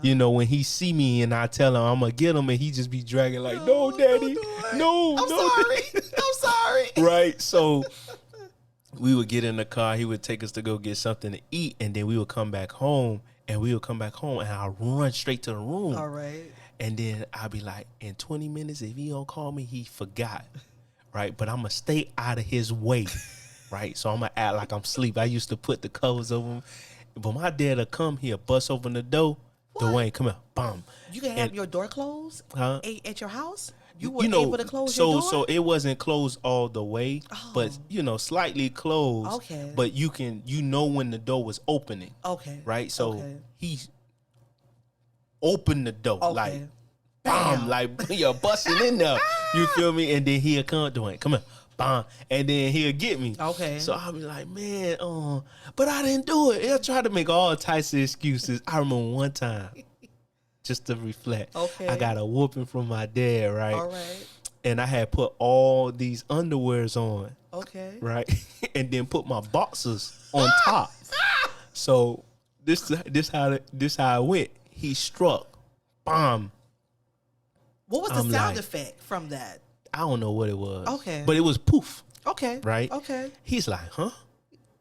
You know, when he see me and I tell him I'm going to get him, and he just be dragging like, no, daddy, no. I'm sorry. Right. So we would get in the car. He would take us to go get something to eat. And then we would come back home, and I'll run straight to the room. All right. And then I'll be like, in 20 minutes, if he don't call me, he forgot. Right. But I'm going to stay out of his way. Right. So I'm going to act like I'm asleep. I used to put the covers over him. But my dad will come here, bust open the door. Dwayne, come here, bam. You can have your door closed at your house. You were able to close your door? So it wasn't closed all the way, but slightly closed. Okay. But you know when the door was opening. Okay. Right? So he opened the door like bam, like you're busting in there. You feel me? And then he'll come, Dwayne, come here. Bam, and then he'll get me. Okay. So I'll be like, man, but I didn't do it. He'll try to make all types of excuses. I remember one time, just to reflect, I got a whooping from my dad, right? All right. And I had put all these underwears on. Okay. Right? And then put my boxers on top. So this how it went. He struck. Bam. What was the sound effect from that? I don't know what it was. Okay. But it was poof. Okay. Right? Okay. He's like, huh?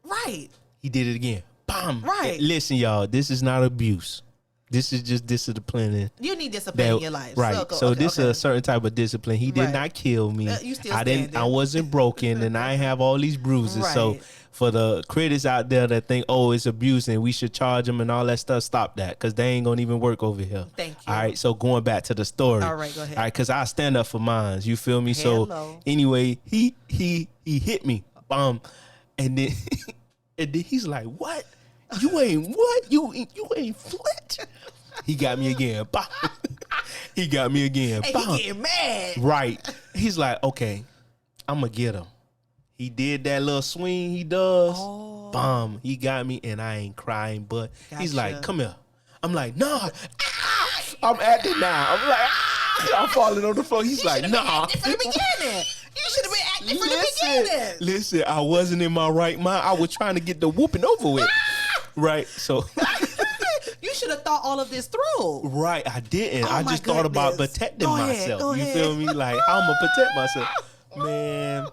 Right. He did it again. Bam. Right. Listen, y'all, this is not abuse. This is just disciplining. You need discipline in your life. Right. So this is a certain type of discipline. He did not kill me. You still I wasn't broken and I have all these bruises. Right. So for the critics out there that think, oh, it's abuse and we should charge them and all that stuff, stop that, because they ain't gonna even work over here. Thank you. All right. So going back to the story. All right, go ahead. All right, because I stand up for mine. You feel me? Hello. So anyway, he hit me. And then and then he's like, what? You ain't what? You ain't flinch. He got me again. He got me again. Hey, he getting mad. Right. He's like, okay, I'm going to get him. He did that little swing he does. Oh. Bam. He got me and I ain't crying, but he's like, come here. I'm like, nah. I'm acting now. I'm like, I'm falling on the floor. He's like, nah. From the beginning. You should have been acting from the beginning. Listen, I wasn't in my right mind. I was trying to get the whooping over with. Right. So you should have thought all of this through. Right, I didn't. I just thought about protecting myself. You feel me? Like, how I'm going to protect myself. Man.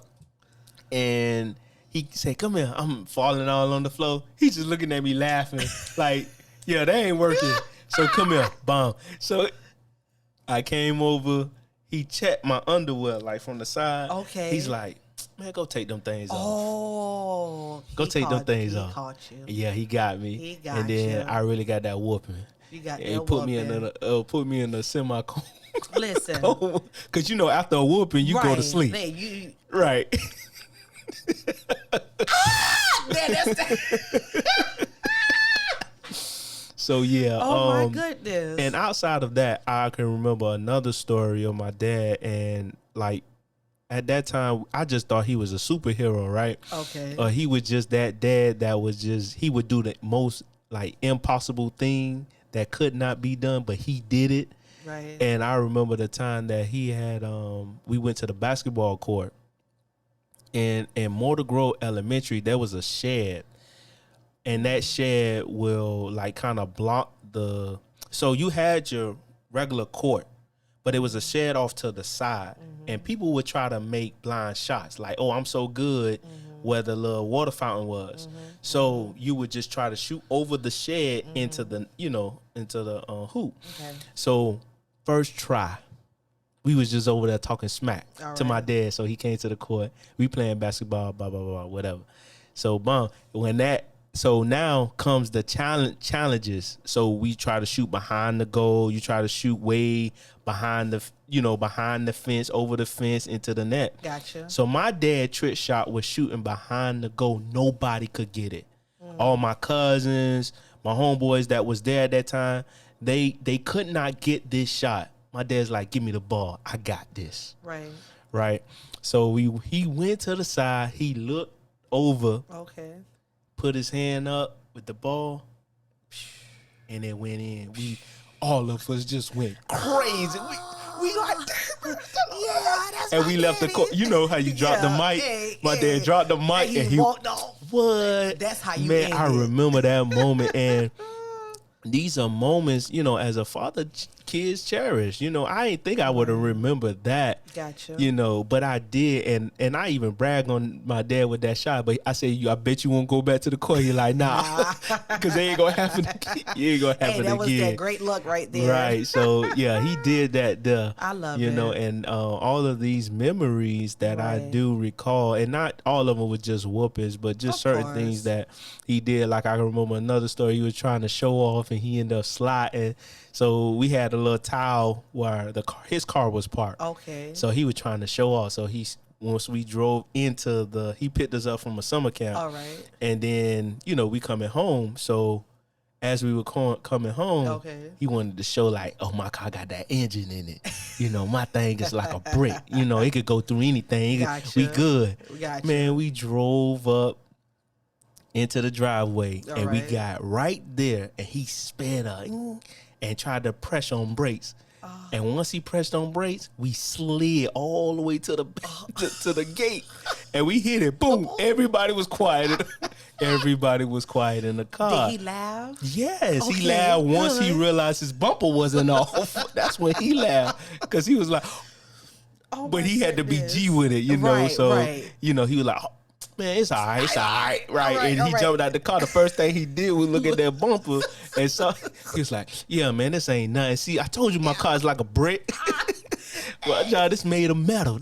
And he said, come here. I'm falling all on the floor. He's just looking at me laughing. Like, yeah, that ain't working. So come here. Bam. So I came over. He checked my underwear, like, from the side. Okay. He's like, man, go take them things off. Oh. Go take them things off. He caught you. Yeah, he got me. He got and then I really got that whooping. You got that whooping. Put me in a semi-coma. Listen. Because, after a whooping, you go to sleep. Right. So, yeah. Oh, my goodness. And outside of that, I can remember another story of my dad. And, like, at that time, I just thought he was a superhero, right? Okay. He was just that dad that was just, he would do the most, like, impossible thing that could not be done, but he did it. Right. And I remember the time that he had, we went to the basketball court. And in Mortar Grove Elementary, there was a shed. And that shed will, like, kind of block the, so you had your regular court, but it was a shed off to the side. Mm-hmm. And people would try to make blind shots, like, oh, I'm so good, where the little water fountain was. So you would just try to shoot over the shed into the, into the hoop. Okay. So first try, we was just over there talking smack to my dad. So he came to the court. We playing basketball, blah, blah, blah, whatever. So so now comes the challenges. So we try to shoot behind the goal. You try to shoot way behind the fence, over the fence, into the net. Gotcha. So my dad trick shot was shooting behind the goal. Nobody could get it. All my cousins, my homeboys that was there at that time, they could not get this shot. My dad's like, give me the ball. I got this. Right. So he went to the side. He looked over. Okay. Put his hand up with the ball, and it went in. All of us just went crazy. We like, yeah, that's and we left the court. You know how you drop the mic? My dad dropped the mic, and he walked off. What? That's how you. Man, I remember that moment, and these are moments. As a father, kids cherish. You know, I ain't think I would have remembered that. Gotcha. You know, but I did, and I even brag on my dad with that shot. But I said, I bet you won't go back to the court. You're like, nah, because they ain't gonna happen. You ain't gonna happen again. That was that great luck right there. Right. So yeah, he did that. I love you it. know, and all of these memories that I do recall, and not all of them were just whoopings, but just certain things that he did. Like I remember another story. He was trying to show off, and he ended up sliding. So we had a little tile where his car was parked. Okay. So he was trying to show off. So once we drove into he picked us up from a summer camp. All right. And then, you know, we coming home. So as we were coming home, he wanted to show like, oh, my car got that engine in it. You know, my thing is like a brick. You know, it could go through anything. We good. Man, we drove up into the driveway and we got right there, and he sped up and tried to press on brakes. And once he pressed on brakes, we slid all the way to the to the gate, and we hit it. Boom! Everybody was quiet. Everybody was quiet in the car. Did he laugh? Yes, he laughed once he realized his bumper wasn't off. That's when he laughed, because he was like, but he had to be G with it, you know. You know, he was like, man, it's all right, right? And he jumped out the car. The first thing he did was look at that bumper, and so he was like, yeah, man, this ain't nothing. See, I told you my car is like a brick. Well, y'all, this made of metal.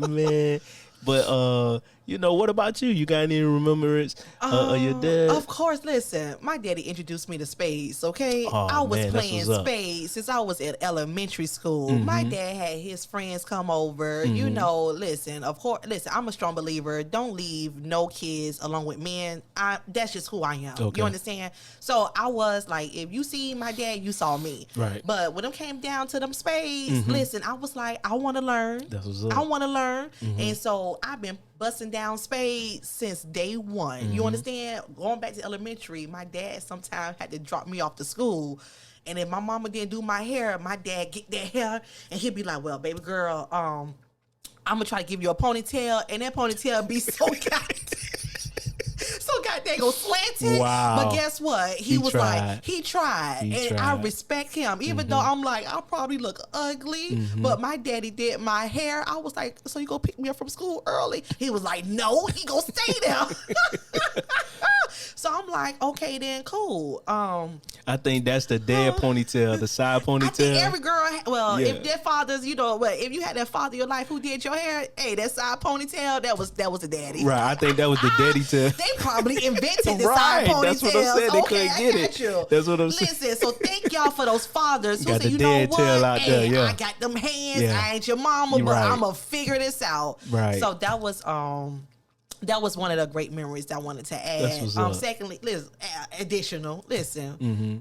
Man. But you know, what about you? You got any remembrance of your dad? Of course. Listen, my daddy introduced me to spades. Okay, I was playing spades since I was at elementary school. My dad had his friends come over. You know, listen. Of course, listen. I'm a strong believer. Don't leave no kids along with men. That's just who I am. You understand? So I was like, if you see my dad, you saw me. Right. But when it came down to them spades, listen, I was like, I want to learn. That's what's up. I want to learn, and so I've been busting down spades since day one. You understand? Going back to elementary, my dad sometimes had to drop me off to school. And if my mama didn't do my hair, my dad get that hair and he'd be like, well, baby girl, I'm going to try to give you a ponytail. And that ponytail be so goddamn slanted. Wow. But guess what? He was tried. Like, he tried. And I respect him. Even though I'm like, I probably look ugly, but my daddy did my hair. I was like, so you go pick me up from school early? He was like, no, he gonna stay there. So I'm like, okay, then cool. I think that's the dad ponytail, the side ponytail. I think every girl, if their fathers, you know, if you had that father in your life who did your hair, hey, that side ponytail, that was the daddy. Right, I think that was the daddy tail. They probably invented the side ponytail. That's what I'm saying. They couldn't get it. That's what I'm saying. Listen, so thank y'all for those fathers who got say, the you know what, tail out hey, there, I got them hands. I ain't your mama, but I'm gonna figure this out. Right. So that was one of the great memories that I wanted to add. Secondly, listen,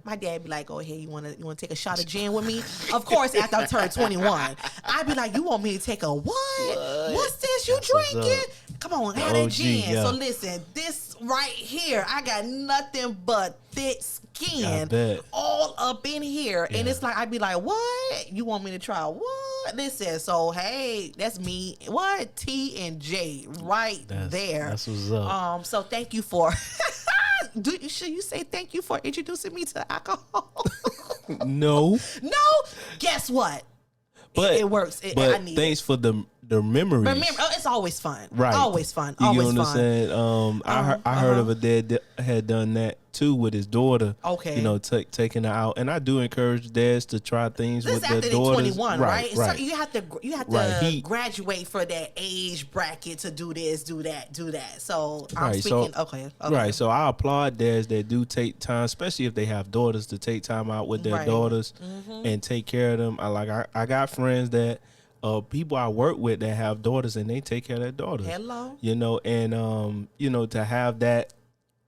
my dad be like, oh, hey, you want to take a shot of gin with me? Of course, after I turned 21, I'd be like, you want me to take a what? What's this you drinking? Come on, have that gin. So listen, this right here, I got nothing but thick skin all up in here. And it's like, I'd be like, what? You want me to try what? Listen, so hey, that's me. What? T and J right there. That's what's up. So thank you for should you say thank you for introducing me to alcohol? No. Guess what? But it works. But thanks for the memories. It's always fun. Right. Always fun. You always get what I'm saying? I heard of a dad that had done that too with his daughter. Okay. You know, taking her out. And I do encourage dads to try things with their daughters. After 21, right? So you have to graduate for that age bracket to do this, do that. So I'm speaking. Okay. Right. So I applaud dads that do take time, especially if they have daughters, to take time out with their daughters and take care of them. I got friends that people I work with that have daughters, and they take care of their daughters. Hello. You know, and you know, to have that,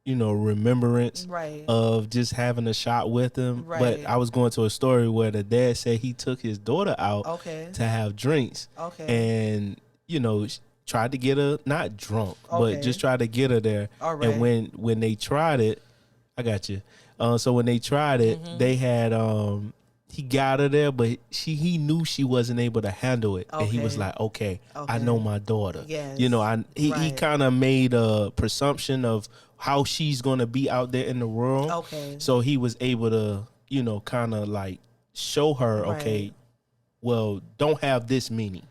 you know, remembrance of just having a shot with them. Right. But I was going to a story where the dad said he took his daughter out to have drinks. And, you know, tried to get her not drunk, but just tried to get her there. And when they tried it, I got you. So when they tried it, they had he got her there, but he knew she wasn't able to handle it. And he was like, okay, I know my daughter. Yes. You know, he kind of made a presumption of how she's going to be out there in the world. So he was able to, you know, kind of like show her, okay, well, don't have this meaning.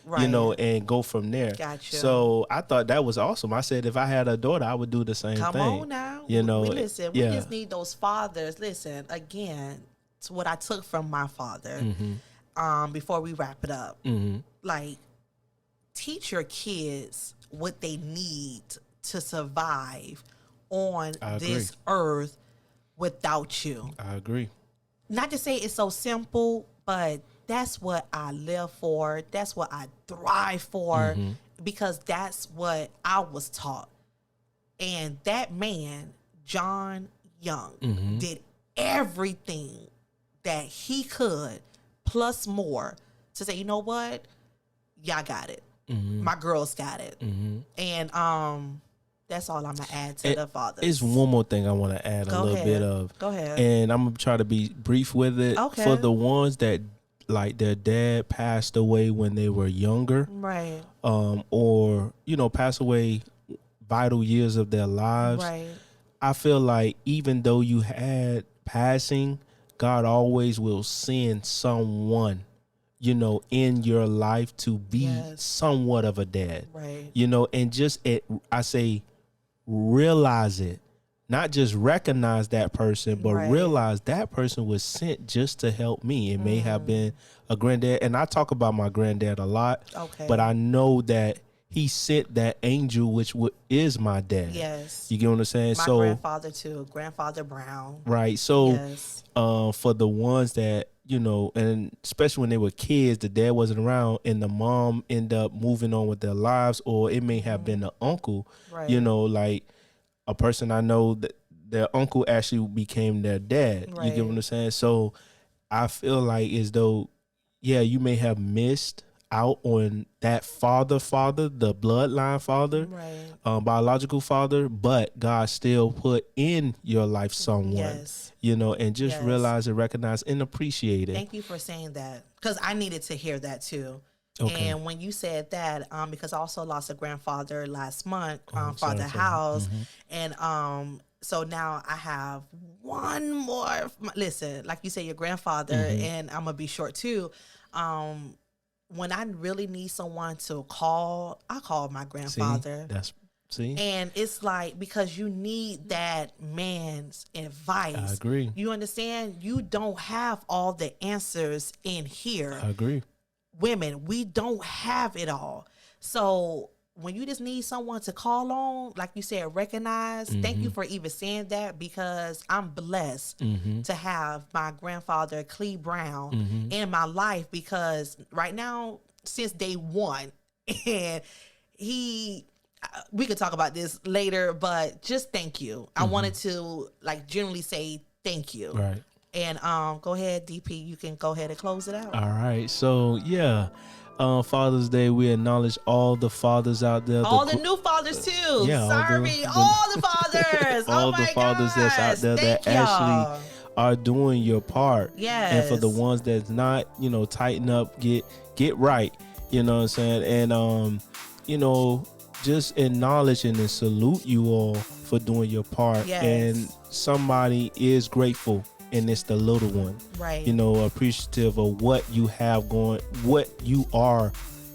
Right. You know, and go from there. Gotcha. So I thought that was awesome. I said, if I had a daughter, I would do the same thing. Come on now. You know, we just need those fathers. Listen, again, to what I took from my father, before we wrap it up. Like, teach your kids what they need to survive on this earth without you. I agree. Not to say it's so simple, but that's what I live for. That's what I thrive for, because that's what I was taught. And that man, John Young, did everything that he could, plus more, to say, you know what? Y'all got it. My girls got it. And that's all I'm going to add to the fathers. It's one more thing I want to add a little bit of. Go ahead. And I'm going to try to be brief with it. Okay. For the ones that, like, their dad passed away when they were younger. Right. Or, you know, pass away vital years of their lives. Right. I feel like even though you had passing, God always will send someone, you know, in your life to be somewhat of a dad. Right. You know, and just, I say, realize it. Not just recognize that person, but realize that person was sent just to help me. It may have been a granddad. And I talk about my granddad a lot. Okay. But I know that he sent that angel, which is my dad. Yes. You get what I'm saying? My grandfather, too. Grandfather Brown. Right. So for the ones that, you know, and especially when they were kids, the dad wasn't around and the mom ended up moving on with their lives, or it may have been an uncle, you know, like, a person I know that their uncle actually became their dad. You get what I'm saying? So I feel like as though, you may have missed out on that father, the bloodline father, biological father, but God still put in your life someone, you know, and just realize and recognize and appreciate it. Thank you for saying that, because I needed to hear that too. Okay. And when you said that, because I also lost a grandfather last month, Father House, and so now I have one more. Listen, like you said, your grandfather, and I'm gonna be short too. When I really need someone to call, I call my grandfather. And it's like, because you need that man's advice. I agree. You understand? You don't have all the answers in here. I agree. Women, we don't have it all. So when you just need someone to call on, like you said, recognize, thank you for even saying that, because I'm blessed to have my grandfather, Clee Brown, in my life, because right now, since day one, and we could talk about this later, but just thank you. I wanted to, like, generally say thank you. Right. And go ahead, DP, you can go ahead and close it out. All right. So, Father's Day, we acknowledge all the fathers out there. All the new fathers, too. Yeah, Sorry. All the fathers. All the fathers that's out there that actually are doing your part. Yes. And for the ones that's not, you know, tighten up, get right. You know what I'm saying? And, you know, just acknowledging and salute you all for doing your part. Yes. And somebody is grateful, and it's the little one. Right. You know, appreciative of what you have going, what you are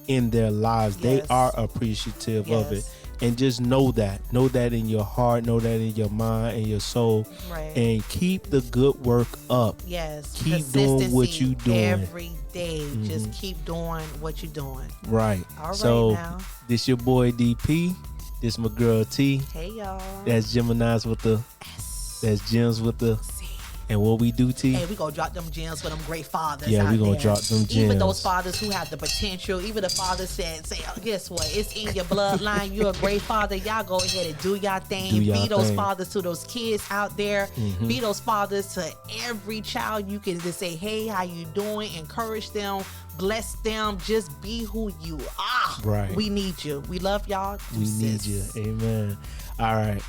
in their lives. Yes. They are appreciative of it. And just know that in your heart, know that in your mind and your soul. Right. And keep the good work up. Yes. Keep doing what you doing. Every day. Just keep doing what you're doing. Right. All right, so, now. This your boy DP. This my girl T. Hey, y'all. That's Geminis with the S. That's Gems with the C. And what we do, T? Hey, we gonna drop them gems for them great fathers. Yeah, we gonna there. drop them gems. Even those fathers who have the potential, even the fathers say, oh, guess what? It's in your bloodline. You're a great father. Y'all go ahead and do y'all thing. Be those fathers to those kids out there. Be those fathers to every child. You can just say, hey, how you doing? Encourage them. Bless them. Just be who you are. Right. We need you. We love y'all. We need you. Amen. All right.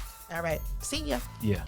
See ya. Yeah.